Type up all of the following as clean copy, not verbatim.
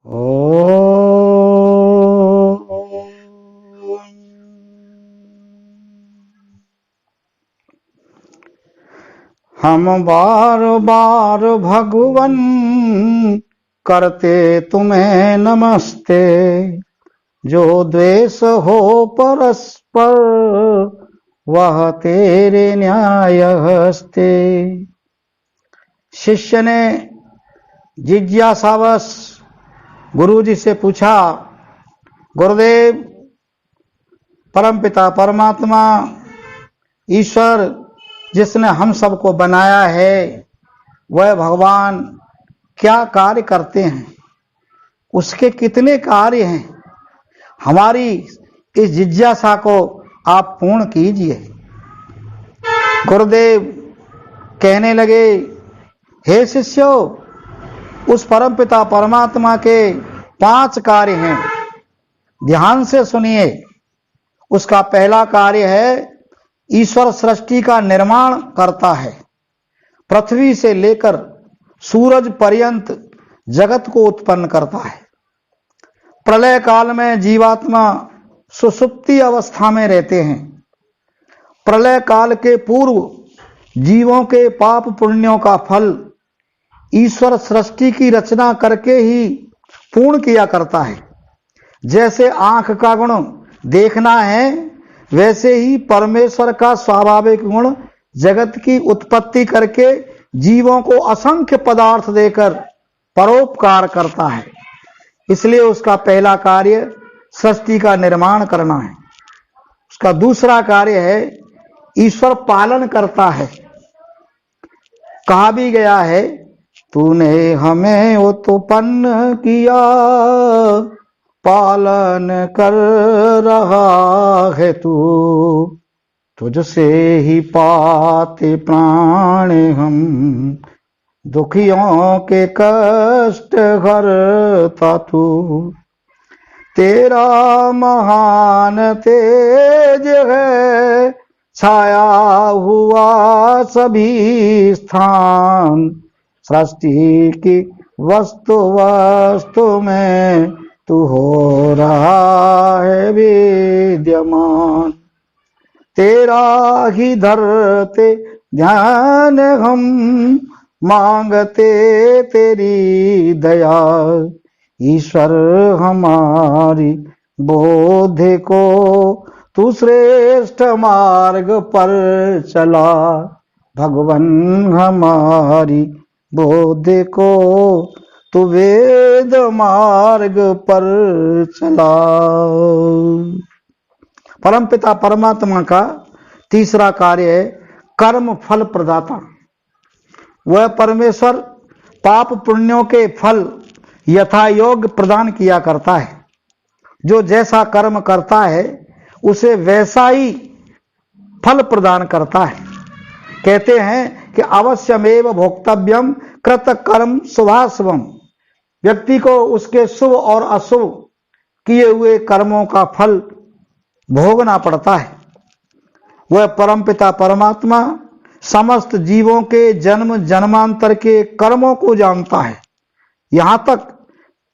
ओ हम बार बार भगवन करते तुम्हें नमस्ते, जो द्वेष हो परस्पर वह तेरे न्याय हस्ते। शिष्य ने जिज्ञासावश गुरु जी से पूछा, गुरुदेव, परमपिता परमात्मा ईश्वर जिसने हम सबको बनाया है, वह भगवान क्या कार्य करते हैं, उसके कितने कार्य हैं, हमारी इस जिज्ञासा को आप पूर्ण कीजिए। गुरुदेव कहने लगे, हे शिष्यों, उस परमपिता परमात्मा के 5 कार्य हैं, ध्यान से सुनिए। उसका पहला कार्य है, ईश्वर सृष्टि का निर्माण करता है। पृथ्वी से लेकर सूरज पर्यंत जगत को उत्पन्न करता है। प्रलय काल में जीवात्मा सुषुप्ति अवस्था में रहते हैं। प्रलय काल के पूर्व जीवों के पाप पुण्यों का फल ईश्वर सृष्टि की रचना करके ही पूर्ण किया करता है। जैसे आंख का गुण देखना है, वैसे ही परमेश्वर का स्वाभाविक गुण जगत की उत्पत्ति करके जीवों को असंख्य पदार्थ देकर परोपकार करता है। इसलिए उसका पहला कार्य सृष्टि का निर्माण करना है। उसका दूसरा कार्य है, ईश्वर पालन करता है। कहा भी गया है, तूने हमें उत्पन्न किया, पालन कर रहा है तू, तुझसे ही पाते प्राण हम, दुखियों के कष्ट हरता तू। तेरा महान तेज है, छाया हुआ सभी स्थान, सृष्टि की वस्तु वस्तु में तू हो रहा है विद्यमान। तेरा ही धरते ध्यान हम, मांगते तेरी दया, ईश्वर हमारी बोधि को तू श्रेष्ठ मार्ग पर चला। भगवन हमारी बोधि को तू वेद मार्ग पर चला। परमपिता परमात्मा का तीसरा कार्य है, कर्म फल प्रदाता। वह परमेश्वर पाप पुण्यों के फल यथा योग्य प्रदान किया करता है। जो जैसा कर्म करता है उसे वैसा ही फल प्रदान करता है। कहते हैं कि अवश्यमेव भोक्तव्यम कृत कर्म शुभाशुभम। व्यक्ति को उसके शुभ और अशुभ किए हुए कर्मों का फल भोगना पड़ता है। वह परमपिता परमात्मा समस्त जीवों के जन्म जन्मांतर के कर्मों को जानता है, यहां तक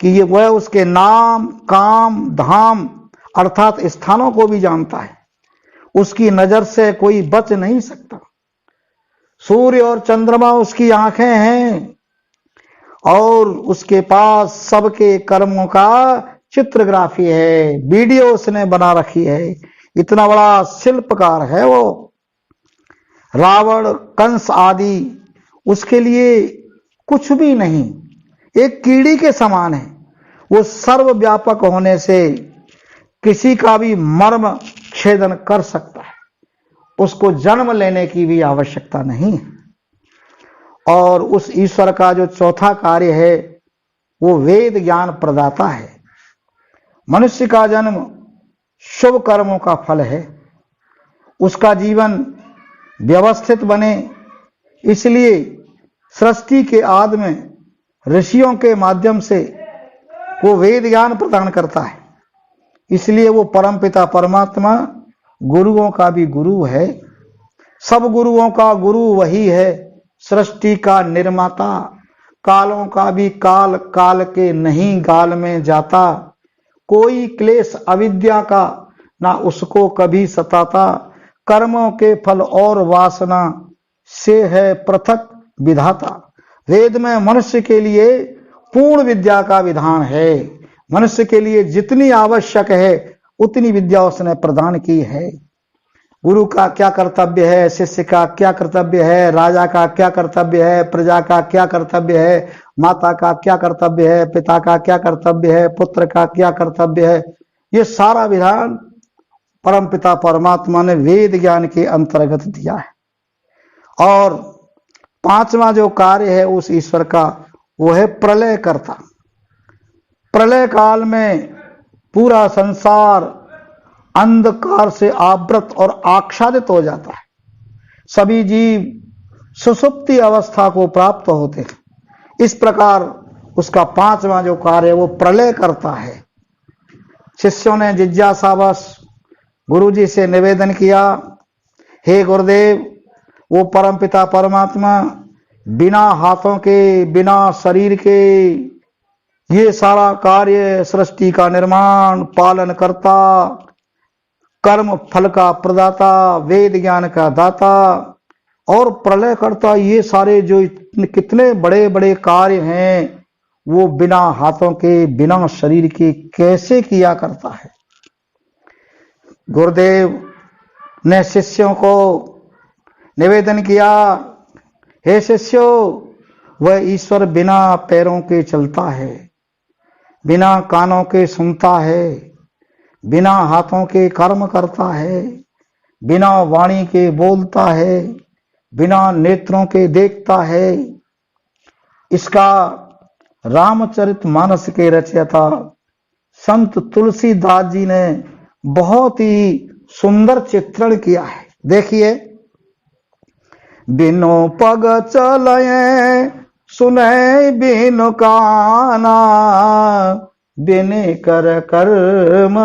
कि वह उसके नाम काम धाम अर्थात स्थानों को भी जानता है। उसकी नजर से कोई बच नहीं सकता। सूर्य और चंद्रमा उसकी आंखें हैं और उसके पास सबके कर्मों का चित्रग्राफी है, वीडियो उसने बना रखी है। इतना बड़ा शिल्पकार है वो। रावण कंस आदि उसके लिए कुछ भी नहीं, एक कीड़ी के समान है। वो सर्वव्यापक होने से किसी का भी मर्म छेदन कर सकता है। उसको जन्म लेने की भी आवश्यकता नहीं है। और उस ईश्वर का जो चौथा कार्य है, वो वेद ज्ञान प्रदाता है। मनुष्य का जन्म शुभ कर्मों का फल है। उसका जीवन व्यवस्थित बने, इसलिए सृष्टि के आदि में ऋषियों के माध्यम से वो वेद ज्ञान प्रदान करता है। इसलिए वो परमपिता परमात्मा गुरुओं का भी गुरु है। सब गुरुओं का गुरु वही है, सृष्टि का निर्माता, कालों का भी काल, काल के नहीं गाल में जाता। कोई क्लेश अविद्या का ना उसको कभी सताता। कर्मों के फल और वासना से है पृथक विधाता। वेद में मनुष्य के लिए पूर्ण विद्या का विधान है। मनुष्य के लिए जितनी आवश्यक है उतनी विद्या उसने प्रदान की है। गुरु का क्या कर्तव्य है, शिष्य का क्या कर्तव्य है, राजा का क्या कर्तव्य है, प्रजा का क्या कर्तव्य है, माता का क्या कर्तव्य है, पिता का क्या कर्तव्य है, पुत्र का क्या कर्तव्य है, ये सारा विधान परमपिता परमात्मा ने वेद ज्ञान के अंतर्गत दिया है। और पांचवा जो कार्य है उस ईश्वर का, वो है प्रलय कर्ता। प्रलय काल में पूरा संसार अंधकार से आवृत और आच्छादित हो जाता है। सभी जीव सुषुप्ति अवस्था को प्राप्त होते हैं। इस प्रकार उसका पांचवा जो कार्य है वो प्रलय करता है। शिष्यों ने जिज्ञासावश गुरु जी से निवेदन किया, हे गुरुदेव, वो परमपिता परमात्मा बिना हाथों के, बिना शरीर के ये सारा कार्य, सृष्टि का निर्माण, पालन करता, कर्म फल का प्रदाता, वेद ज्ञान का दाता और प्रलय करता, ये सारे जो कितने बड़े बड़े कार्य हैं वो बिना हाथों के, बिना शरीर के कैसे किया करता है। गुरुदेव ने शिष्यों को निवेदन किया, हे शिष्यों, वह ईश्वर बिना पैरों के चलता है, बिना कानों के सुनता है, बिना हाथों के कर्म करता है, बिना वाणी के बोलता है, बिना नेत्रों के देखता है। इसका रामचरितमानस के रचयिता संत तुलसीदास जी ने बहुत ही सुंदर चित्रण किया है। देखिए, बिनु पग चलए सुने बिनु काना, बिने कर कर्म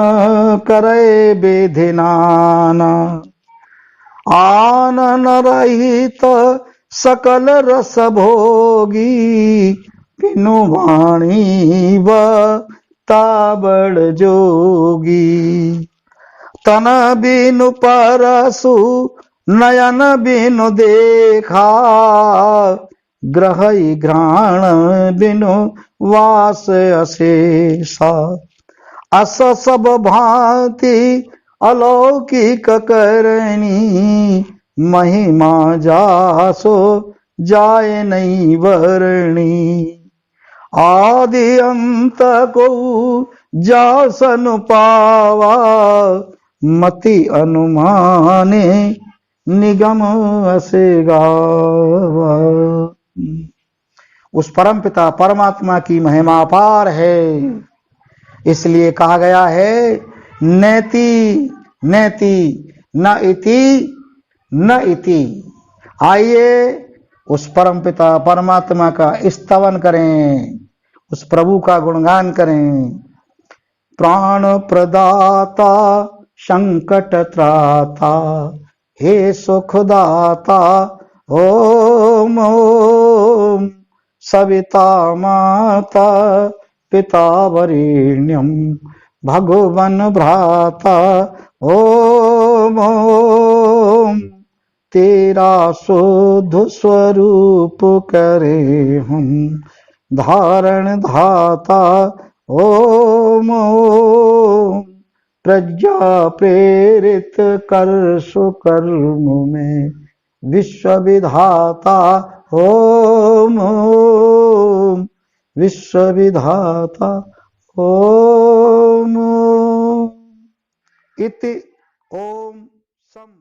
करे विधिनाना। आनन रहित सकल रस भोगी, बिनु वाणी ताबड़ जोगी। तन बिनु परसु नयन बिनु देखा, ग्रह घ्राण बिनु वास अशेषा। अस सब भांति अलौकिक करनी, महिमा जासो जाए नहीं वरणी। आदि अंत को जासन पावा, मति अनुमाने निगम असे गावा। उस परमपिता परमात्मा की महिमा अपार है, इसलिए कहा गया है नेति नेति न इति न इति। आइए उस परमपिता परमात्मा का स्तवन करें, उस प्रभु का गुणगान करें। प्राण प्रदाता संकट त्राता, हे सुखदाता ओम ओम। सविता माता पिता वरेण्यम, भगवन भ्राता ओम ओम। तेरा शुद्ध स्वरूप करे हम धारण धाता ओम ओम। प्रज्ञा प्रेरित कर सुकर्म में विश्व विधाता ओम ओम। विश्व विधाता ओम। इति ओम सम।